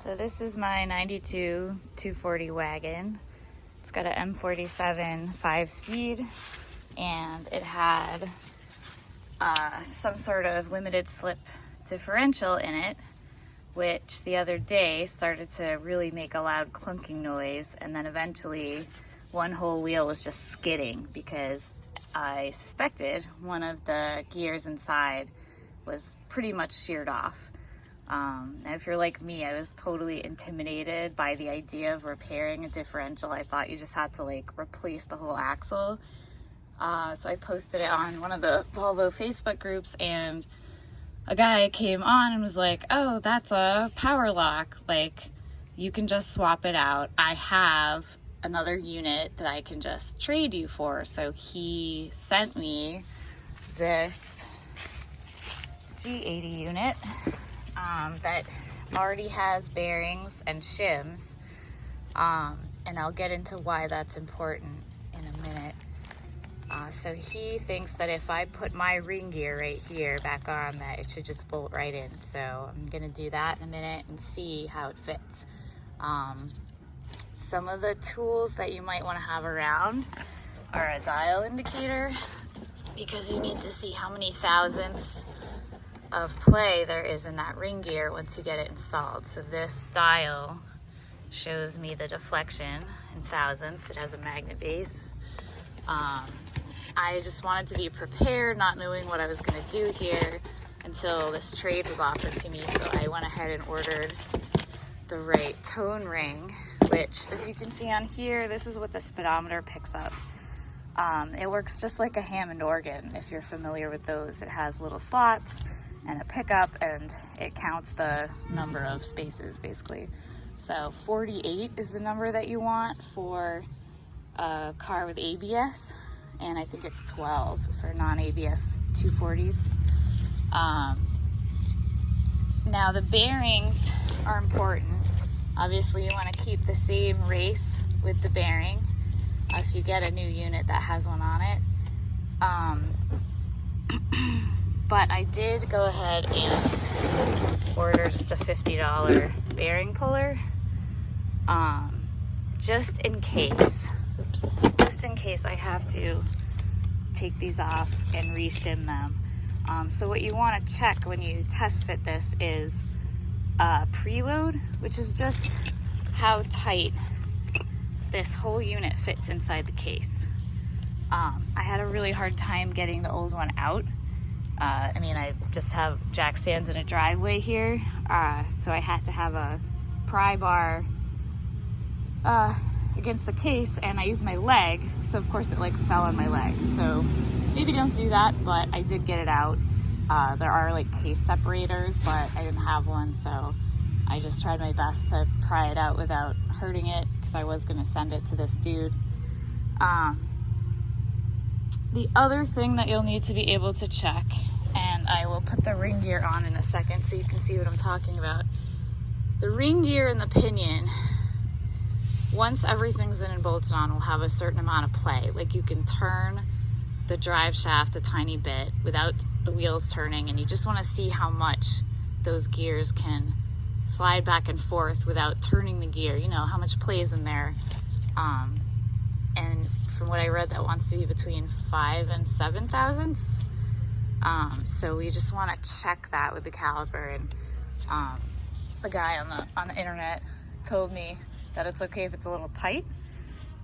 So this is my 92 240 wagon. It's got an M47 5-speed, and it had some sort of limited slip differential in it, which the other day started to really make a loud clunking noise, and then eventually one whole wheel was just skidding because I suspected one of the gears inside was pretty much sheared off. And if you're like me, I was totally intimidated by the idea of repairing a differential. I thought you just had to like replace the whole axle. So I posted it on one of the Volvo Facebook groups, and a guy came on and was like, oh, that's a power lock. Like, you can just swap it out. I have another unit that I can just trade you for. So he sent me this G80 unit that already has bearings and shims, and I'll get into why that's important in a minute. So he thinks that if I put my ring gear right here back on, that it should just bolt right in. So I'm gonna do that in a minute and see how it fits. Some of the tools that you might want to have around are a dial indicator, because you need to see how many thousandths of play there is in that ring gear once you get it installed. So this dial shows me the deflection in thousandths. It has a magnet base. I just wanted to be prepared, not knowing what I was going to do here until this trade was offered to me. So I went ahead and ordered the right tone ring, which, as you can see on here, this is what the speedometer picks up. It works just like a Hammond organ, if you're familiar with those. It has little slots and a pickup, and it counts the number of spaces, basically. So 48 is the number that you want for a car with ABS, and I think it's 12 for non-ABS 240s. Now the bearings are important. Obviously you want to keep the same race with the bearing if you get a new unit that has one on it. But I did go ahead and order just a $50 bearing puller, just in case. Just in case I have to take these off and reshim them. So what you want to check when you test fit this is preload, which is just how tight this whole unit fits inside the case. I had a really hard time getting the old one out. I mean, I just have jack stands in a driveway here, so I had to have a pry bar against the case, and I used my leg, so of course it like fell on my leg. So maybe don't do that, but I did get it out. There are like case separators, but I didn't have one, so I just tried my best to pry it out without hurting it, because I was going to send it to this dude. The other thing that you'll need to be able to check, and I will put the ring gear on in a second so you can see what I'm talking about. The ring gear and the pinion, once everything's in and bolted on, will have a certain amount of play. Like, you can turn the drive shaft a tiny bit without the wheels turning, and you just want to see how much those gears can slide back and forth without turning the gear. You know, how much plays in there. And from what I read, that wants to be between 5 and 7 thousandths. So we just want to check that with the caliper. And the guy on the internet told me that it's okay if it's a little tight,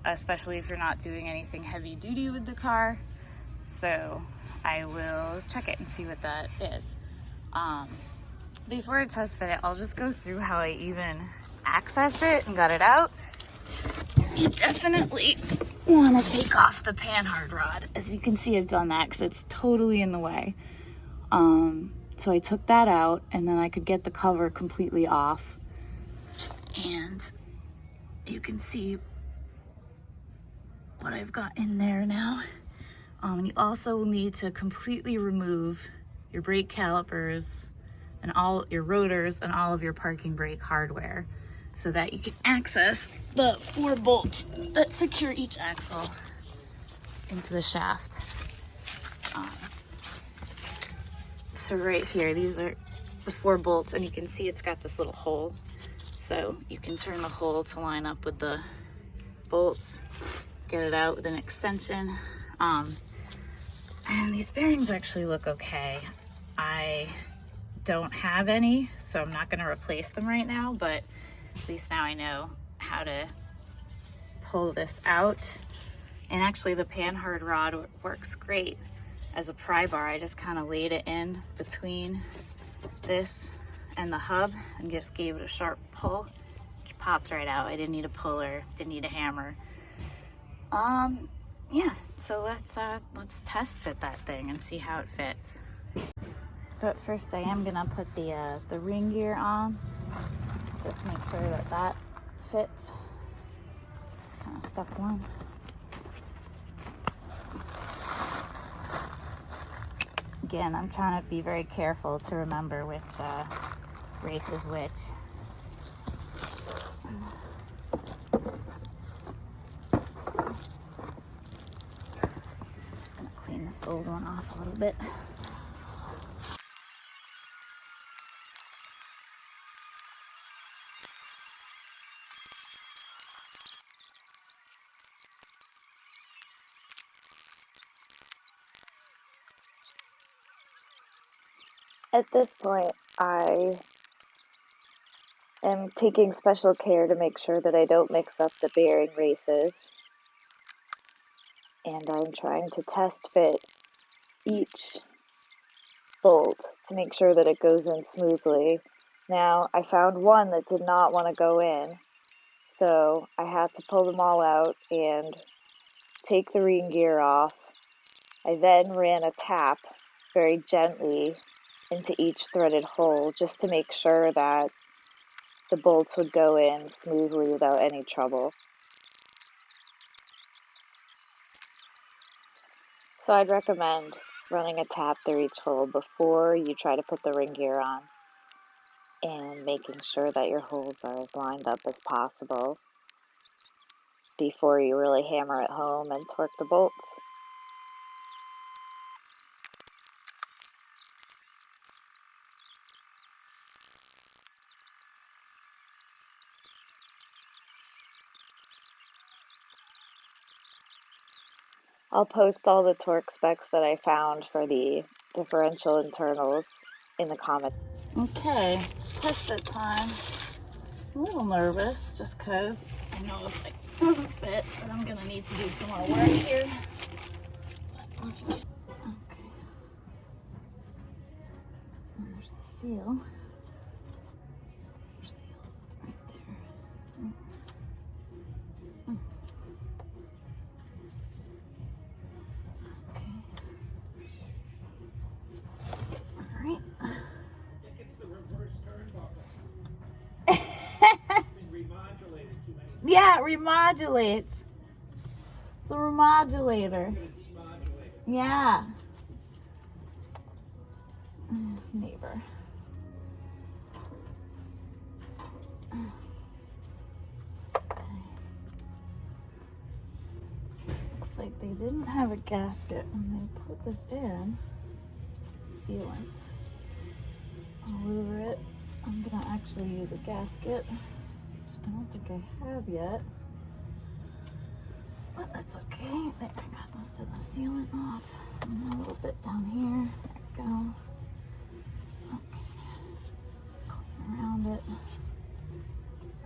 especially if you're not doing anything heavy duty with the car. So I will check it and see what that is. Before I test fit it, I'll just go through how I even accessed it and got it out. You definitely want to take off the panhard rod. As you can see, I've done that because it's totally in the way. So I took that out, and then I could get the cover completely off. And you can see what I've got in there now. You also need to completely remove your brake calipers and all your rotors and all of your parking brake hardware, so that you can access the 4 bolts that secure each axle into the shaft. So right here, these are the the 4 bolts, and you can see it's got this little hole. So you can turn the hole to line up with the bolts, get it out with an extension. And these bearings actually look okay. I don't have any, so I'm not gonna replace them right now, but at least now I know how to pull this out. And actually the panhard rod works great as a pry bar. I just kind of laid it in between this and the hub and just gave it a sharp pull. It popped right out. I didn't need a puller, didn't need a hammer. Yeah, so let's test fit that thing and see how it fits. But first I am gonna put the ring gear on, just make sure that that fits. Kind of step one. Again, I'm trying to be very careful to remember which race is which. Just gonna clean this old one off a little bit. At this point, I am taking special care to make sure that I don't mix up the bearing races. And I'm trying to test fit each bolt to make sure that it goes in smoothly. Now, I found one that did not want to go in, so I had to pull them all out and take the ring gear off. I then ran a tap very gently into each threaded hole just to make sure that the bolts would go in smoothly without any trouble. So I'd recommend running a tap through each hole before you try to put the ring gear on, and making sure that your holes are as lined up as possible before you really hammer it home and torque the bolts. I'll post all the torque specs that I found for the differential internals in the comments. Okay, test fit time. I'm a little nervous just because I know if it doesn't fit, but I'm gonna need to do some more work here. Okay. And there's the seal. There's the seal right there. Yeah, it remodulates. The remodulator. Yeah. Neighbor. Looks like they didn't have a gasket when they put this in. It's just sealant all over it. I'm gonna actually use a gasket, which I don't think I have yet. But that's okay. There, I got most of the sealant off. And a little bit down here. There we go. Okay. Clean around it.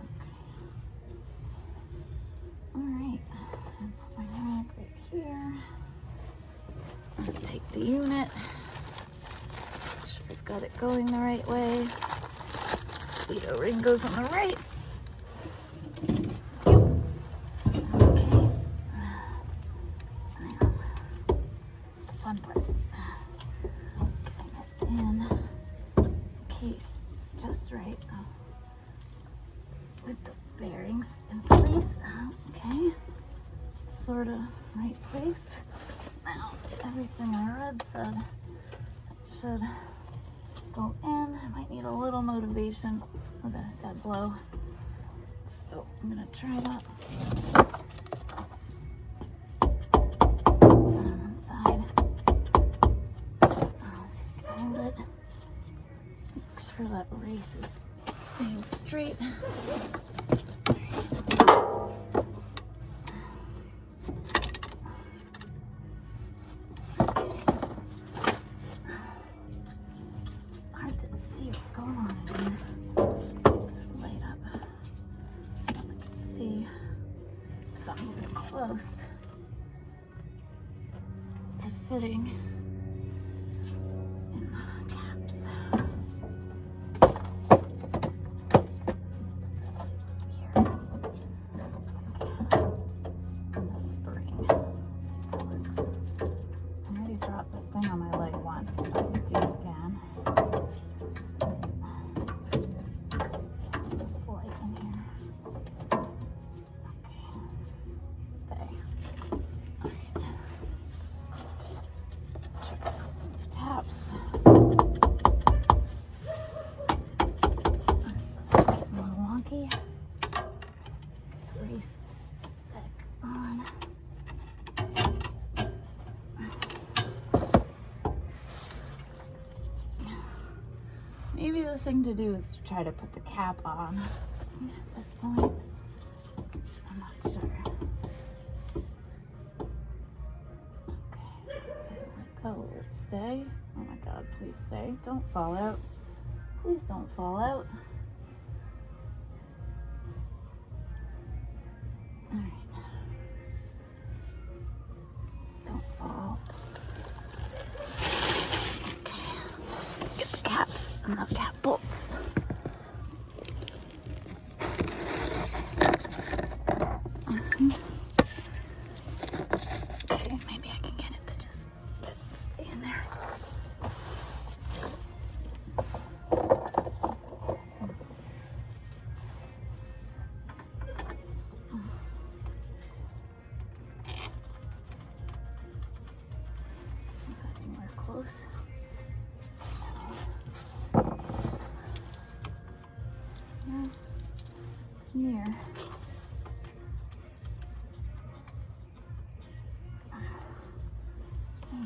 Okay. Alright. Put my rag right here. I'm gonna take the unit. Make sure I've got it going the right way. Speedo ring goes on the right. Fun part. Getting it in case just right with the bearings in place. Okay, sort of right place. Now everything I read said it should go in. I might need a little motivation with a dead blow, so I'm gonna try that. Make sure sure that race is staying straight. Hard to see what's going on in here. Let's light up. I can see if I'm even close to fitting in the caps. Here. The spring. See if that works. I already dropped this thing on my leg once, but I can do it again. Just light in here. Okay. Stay. Alright. Check the taps. This side's getting a little wonky. Brace back on. Maybe the thing to do is to try to put the cap on at this point. I'm not sure. Okay, let go. Will it stay? Oh my god, please stay. Don't fall out. Please don't fall out. Alright. Don't fall. Okay. Get the caps and the cap bolts. Okay, maybe I can get it to just stay in there. Is that anywhere close? Yeah, it's near.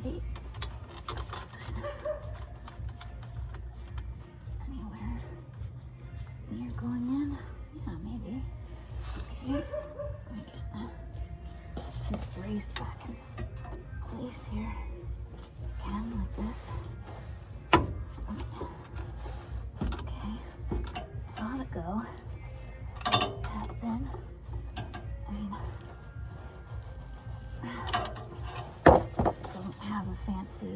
Maybe anywhere near going in? Yeah, maybe. Okay, let me get this race back into place here. Again, like this. Okay, gotta go. Taps in. I mean, don't have a fancy,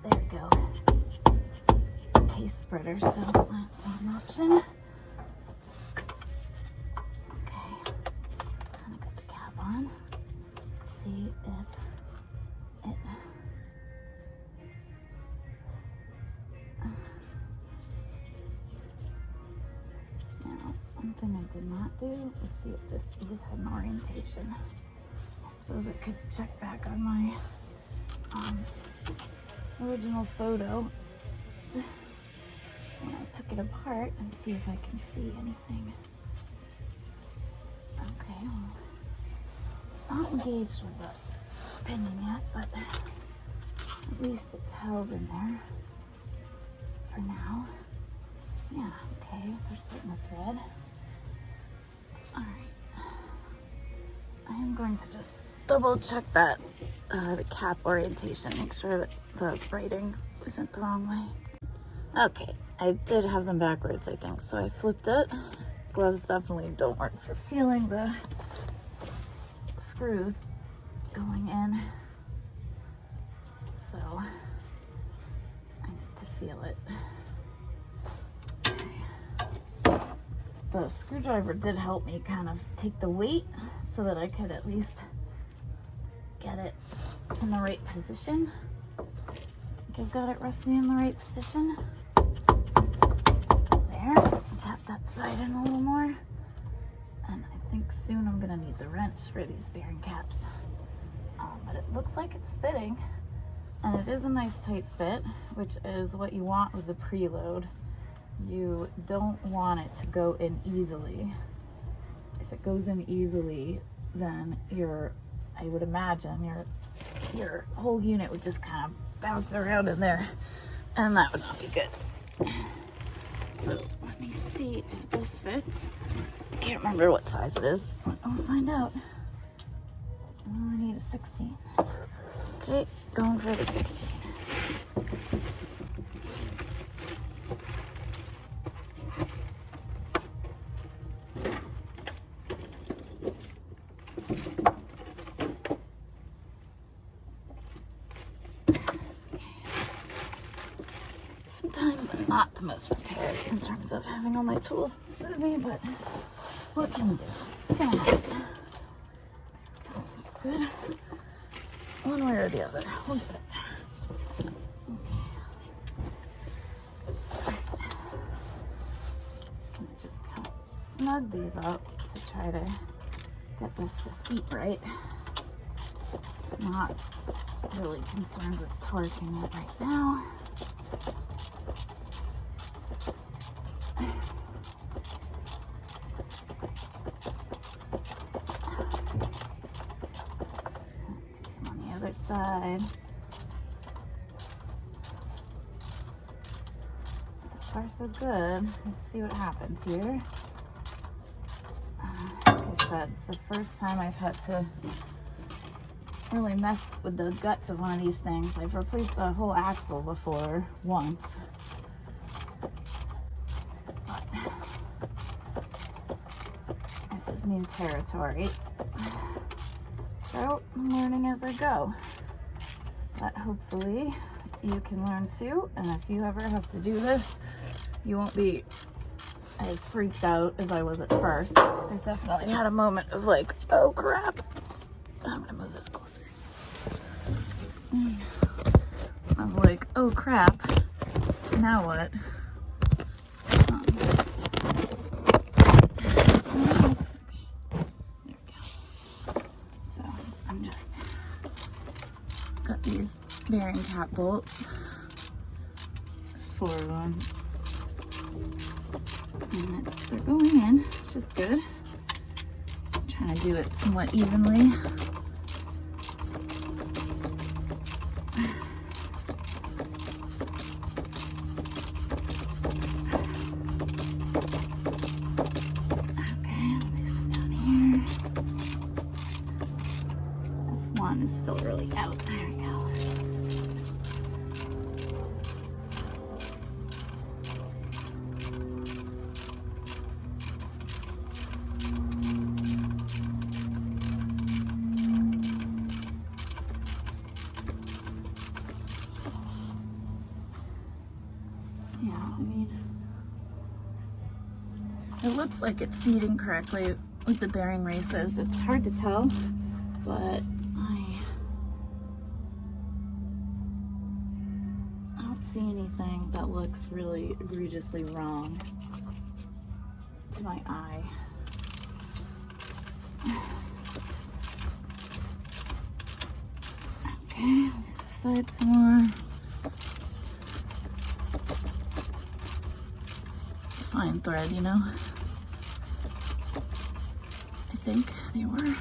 there we go, case spreader, so that's not an option. Okay, kind of got the cap on. Let's see if it, now, one thing I did not do is see if these had an orientation. I suppose I could check back on my original photo when I took it apart and see if I can see anything. Okay, well, it's not engaged with the pinion yet, but at least it's held in there for now. Yeah, okay, we're starting the thread. Alright. I am going to just double check that the cap orientation, make sure that the braiding isn't the wrong way. Okay, I did have them backwards, I think, so I flipped it. Gloves definitely don't work for feeling the screws going in, so I need to feel it. The screwdriver did help me kind of take the weight so that I could at least get it in the right position. I think I've got it roughly in the right position. There, tap that side in a little more. And I think soon I'm gonna need the wrench for these bearing caps. But it looks like it's fitting. And it is a nice tight fit, which is what you want with the preload. You don't want it to go in easily. If it goes in easily, then I would imagine your whole unit would just kind of bounce around in there, and that would not be good. So let me see if this fits. I can't remember what size it is. I'll find out. Oh, I need a 16. Okay, going for the 16. Sometimes I'm not the most prepared in terms of having all my tools with me, but what can you do? It's gonna happen. That's good. One way or the other, we'll get it. Okay. I'm just kind of snug these up to try to get this to seat right. Not really concerned with torquing it right now. Side. So far so good. Let's see what happens here. Like I said, it's the first time I've had to really mess with the guts of one of these things. I've replaced the whole axle before once. But this is new territory. So I'm learning as I go. But hopefully you can learn too, and if you ever have to do this, you won't be as freaked out as I was at first. I definitely had a moment of like, oh crap. I'm gonna move this closer. Of like, oh crap, now what? There we go. So I'm just got these bearing cap bolts. There's 4 of them. And they're going in, which is good. I'm trying to do it somewhat evenly. Okay, I'll do some down here. This one is still really out. There we go. Yeah, I mean, it looks like it's seating correctly with the bearing races. It's hard to tell, but I don't see anything that looks really egregiously wrong to my eye. Okay, let's do the side some more. Fine thread, you know. I think they were.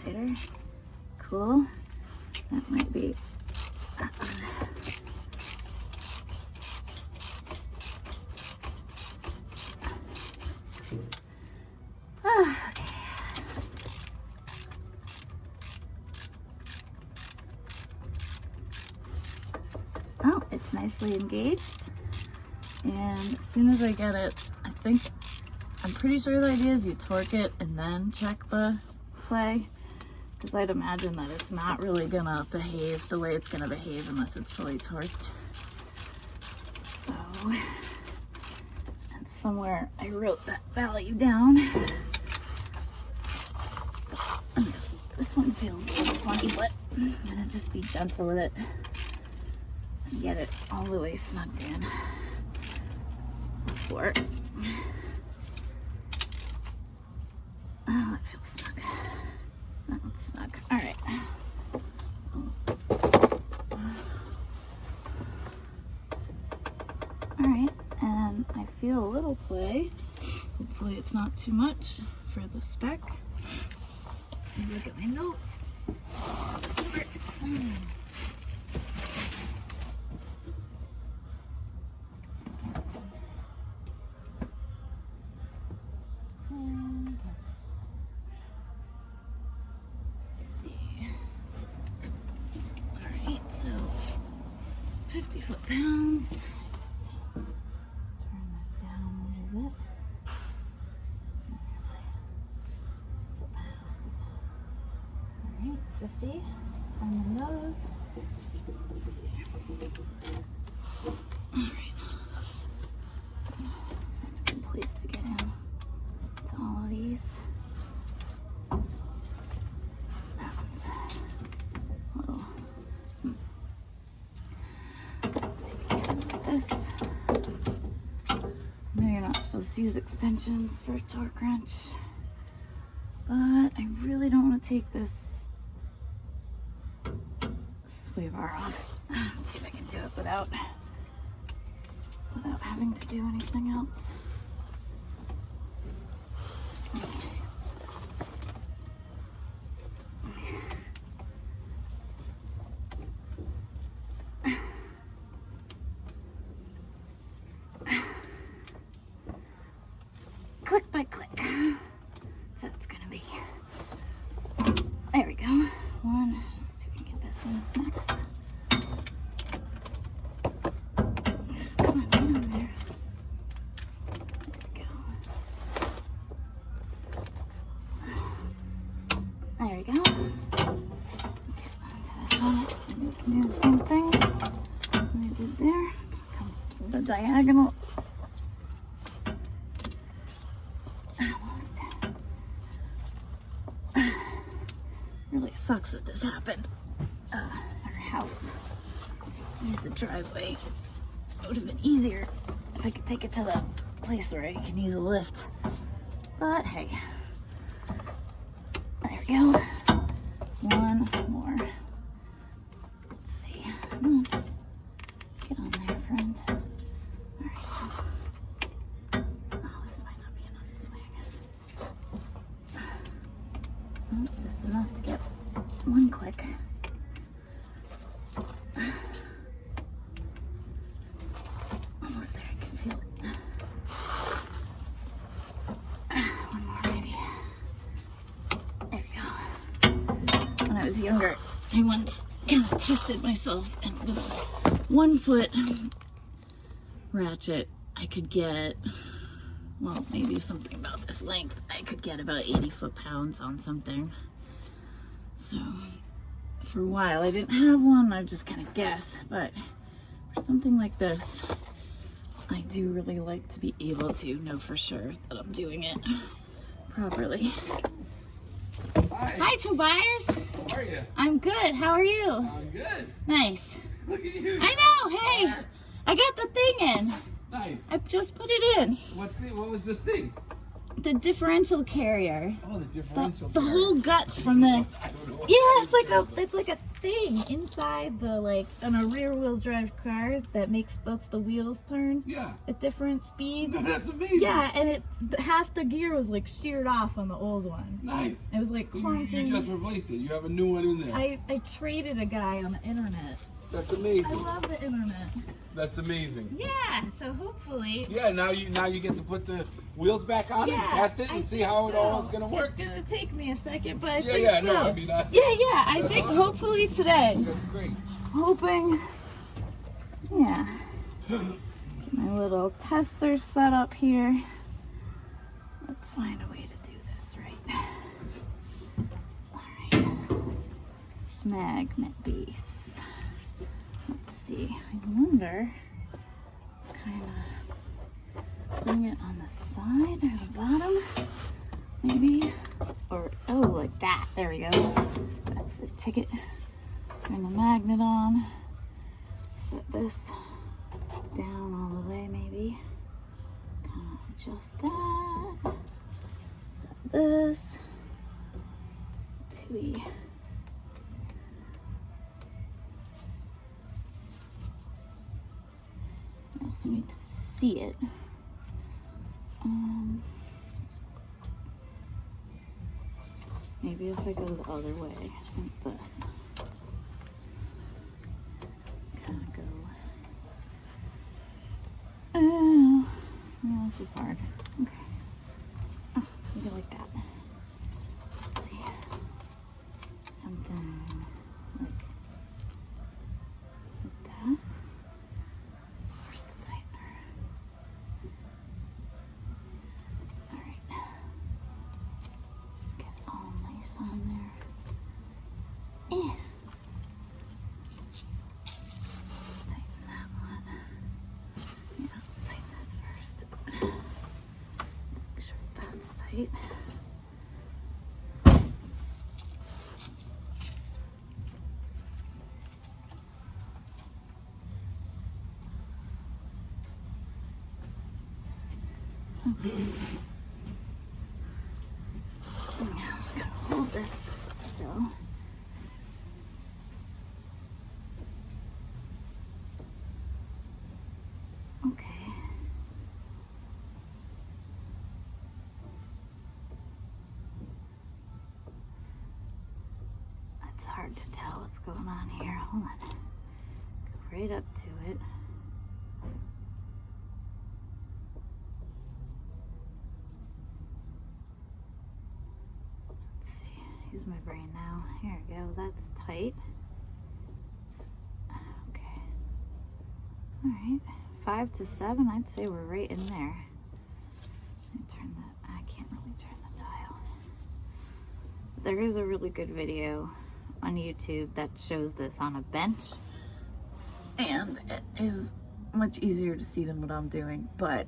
Tighter. Cool. That might be that one. Okay. Oh, it's nicely engaged. And as soon as I get it, I'm pretty sure the idea is you torque it and then check the play. Because I'd imagine that it's not really gonna behave the way it's gonna behave unless it's fully torqued. So, and somewhere I wrote that value down. And this one feels a little funny, but I'm gonna just be gentle with it and get it all the way snugged in before. Oh, that feels snug. That one it's snug. All right. All right, and I feel a little play. Hopefully it's not too much for the spec. Let me look at my notes. Alright, so 50 foot-pounds. Just turn this down a little bit. Foot-pounds. Alright, 50 on the nose. Let's see. Alright. Good place to get in to all of these. Pounds. Little. Let's see if we can get like this. I know you're not supposed to use extensions for a torque wrench, but I really don't want to take this sway bar off. Let's see if I can do it without having to do anything else. Click by click. So it's gonna be. There we go. One. Let's see if we can get this one next. Come on, get on there. There we go. There we go. Get onto this one. And we can do the same thing that we did there. Come from the diagonal. Almost. Really sucks that this happened. Our house. Use the driveway. It would have been easier if I could take it to the place where I can use a lift. But hey. There we go. One more. Let's see. Come on. Get on there, friend. Alright. Oh, this might not be enough swing. Oh, just enough to get one click. Almost there, I can feel it. One more, maybe. There we go. When I was younger, I once kind of tested myself, and with a 1 foot ratchet, I could get, well, maybe something about this length. I could get about 80 foot-pounds on something. So for a while, I didn't have one. I just kind of guess, but for something like this, I do really like to be able to know for sure that I'm doing it properly. Hi, Tobias. How are you? I'm good. How are you? I'm good. Nice. Look at you. I know. Hey, I got the thing in. Nice. I just put it in. What was the thing? The differential carrier. Oh, the differential. The whole guts from the. I don't know what Yeah, it's like a thing inside the, like, on a rear wheel drive car that lets the wheels turn Yeah. at different speeds. No, that's amazing. Yeah, and half the gear was like sheared off on the old one. Nice. It was like So clunking. you just replaced it. You have a new one in there. I traded a guy on the internet. That's I amazing. love the internet. That's amazing. Yeah, so hopefully. Yeah. Now you get to put the wheels back on and test it and see how it all is gonna work. It's gonna take me a second, but I Yeah. think Yeah. so. No. I mean. Yeah. I think awesome. hopefully today. That's great. Hoping. Yeah. Get my little tester set up here. Let's find a way to do this right. All right. Magnet base. Let's see. I wonder. Kind of bring it on the side or the bottom, maybe, or oh, like that. There we go. That's the ticket. Turn the magnet on. Set this down all the way, maybe. Kind of adjust that. Set this to slightly. I also need to see it. Maybe if I go the other way, like this. Kind of go. Oh, this is hard. Okay. Oh, maybe like that. Let's see. Something like that. Where's the tightener? Alright. Get it all nice on there. Tighten that one. Yeah, tighten this first. Make sure that's tight. Okay. Now I'm gonna hold this still. Okay. It's hard to tell what's going on here. Hold on. Go right up to it. Let's see. Use my brain now. Here we go. That's tight. Okay. Alright. 5 to 7, I'd say we're right in there. Let me turn that. I can't really turn the dial. There is a really good video on YouTube that shows this on a bench, and it is much easier to see than what I'm doing, but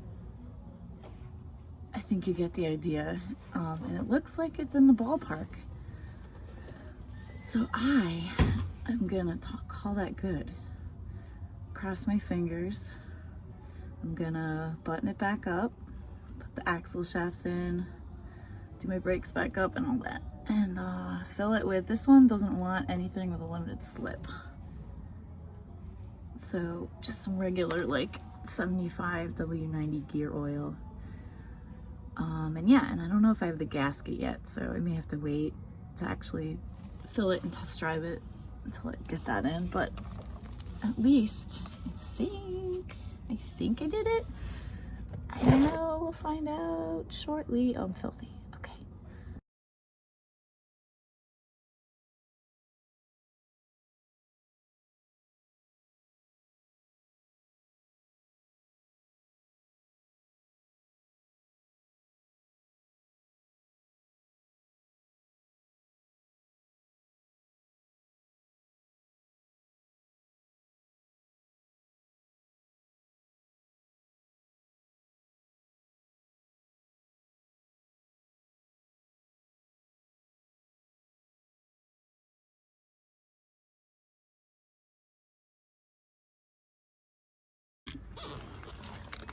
I think you get the idea. And it looks like it's in the ballpark, so I am gonna call that good. Cross my fingers. I'm gonna button it back up, put the axle shafts in, do my brakes back up and all that, and fill it with, this one doesn't want anything with a limited slip, so just some regular like 75 W90 gear oil. And yeah, and I don't know if I have the gasket yet, so I may have to wait to actually fill it and test drive it until I get that in, but at least I think I did it. I don't know, we'll find out shortly. Oh, I'm filthy.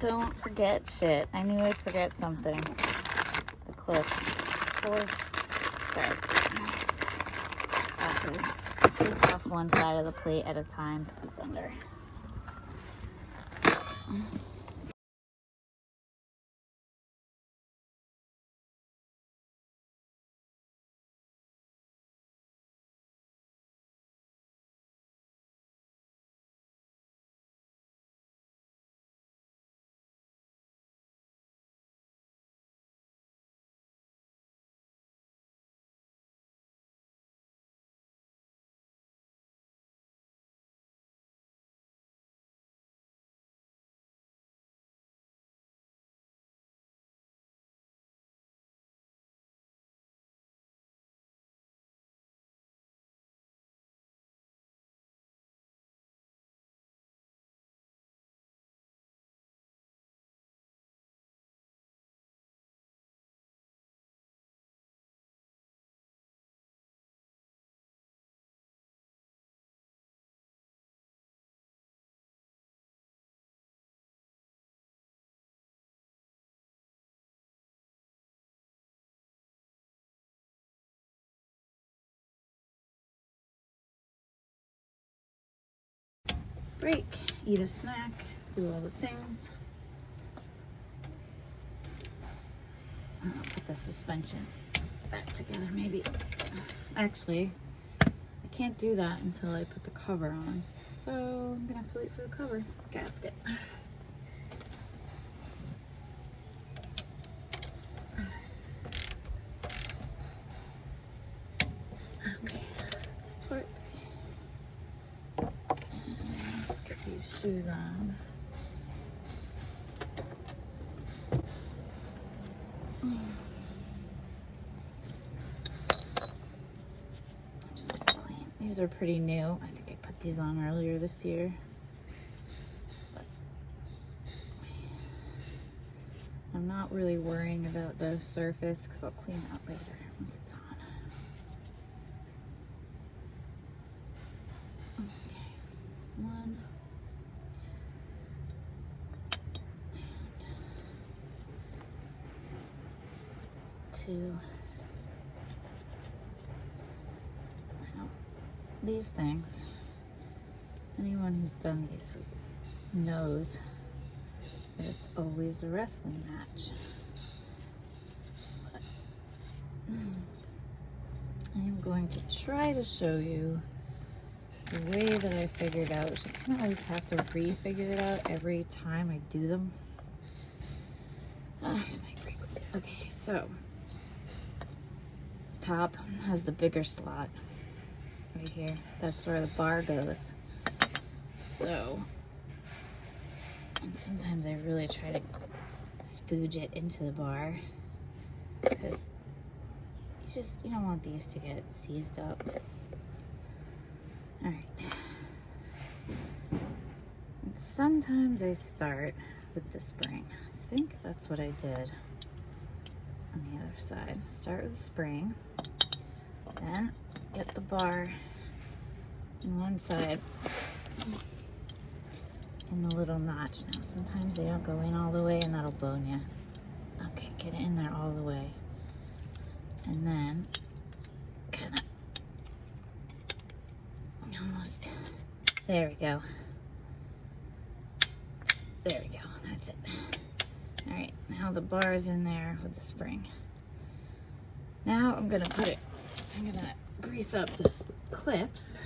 Don't forget shit. I knew I'd forget something. The clips. Of course. Sorry. Just have to take off one side of the plate at a time. Put this under. break, eat a snack, do all the things. I'll put the suspension back together maybe. Actually, I can't do that until I put the cover on, so I'm gonna have to wait for the cover gasket. Okay, it's torqued. And let's get these shoes on. These are pretty new. I think I put these on earlier this year. But I'm not really worrying about the surface because I'll clean it out later once it's on. Okay, 1. And 2. These things, anyone who's done these knows that it's always a wrestling match. But I am going to try to show you the way that I figured out, which I kind of always have to re-figure it out every time I do them. Here's my brake. Okay, so top has the bigger slot. Right here, that's where the bar goes. So, and sometimes I really try to spooge it into the bar because you don't want these to get seized up. All right. And sometimes I start with the spring. I think that's what I did on the other side. Start with the spring, then get the bar in one side in the little notch. Now sometimes they don't go in all the way and that'll bone you. Okay, get it in there all the way. And then kind of almost, there we go. There we go, that's it. All right, now the bar is in there with the spring. Now I'm gonna grease up the clips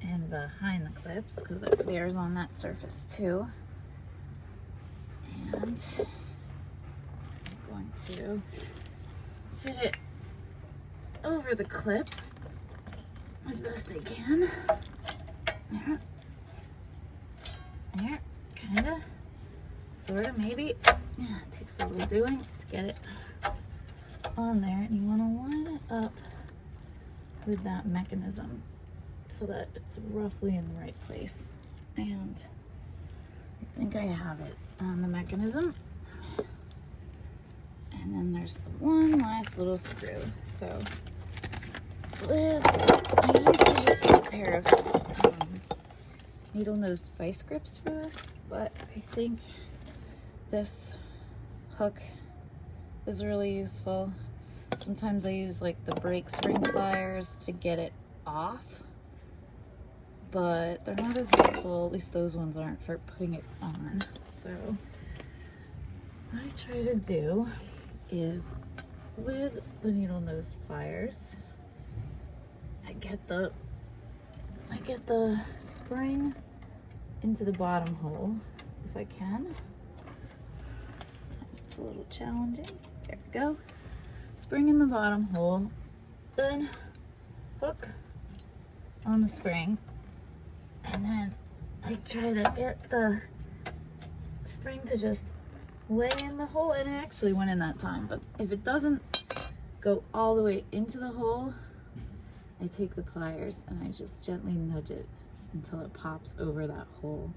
and behind the clips because it bears on that surface too. And I'm going to fit it over the clips as best I can. There. There, kinda, sorta, maybe. Yeah, it takes a little doing to get it on there, and you want to line it up with that mechanism so that it's roughly in the right place. And I think I have it on the mechanism. And then there's the one last little screw. So this, I used to just use a pair of needle-nosed vice grips for this, but I think this hook is really useful. Sometimes I use like the brake spring pliers to get it off, but they're not as useful, at least those ones aren't, for putting it on. So what I try to do is with the needle nose pliers, I get the spring into the bottom hole if I can. Sometimes it's a little challenging. There we go. Spring in the bottom hole, then hook on the spring, and then I try to get the spring to just lay in the hole, and it actually went in that time, but if it doesn't go all the way into the hole, I take the pliers and I just gently nudge it until it pops over that hole.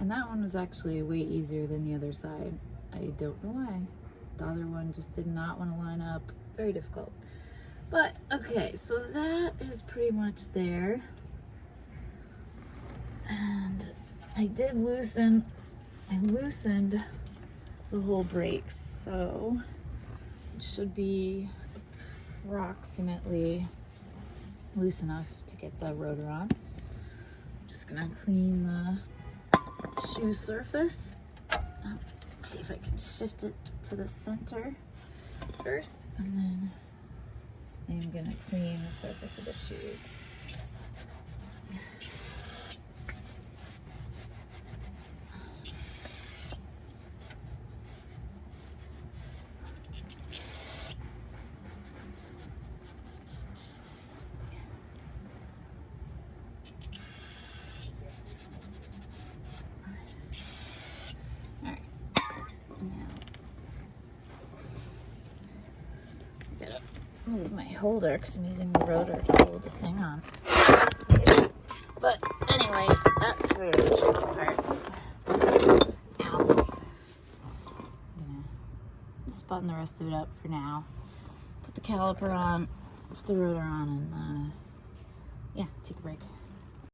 And that one was actually way easier than the other side. I don't know why. The other one just did not want to line up. Very difficult. But okay, so that is pretty much there. And I loosened the whole brakes, so it should be approximately loose enough to get the rotor on. just gonna clean the shoe surface. Let's see if I can shift it to the center first, and then I'm gonna clean the surface of the shoes. Move my holder because I'm using the rotor to hold the thing on. But anyway, that's really the tricky part. Ow. I'm gonna just button the rest of it up for now. Put the caliper on, put the rotor on, and yeah, take a break.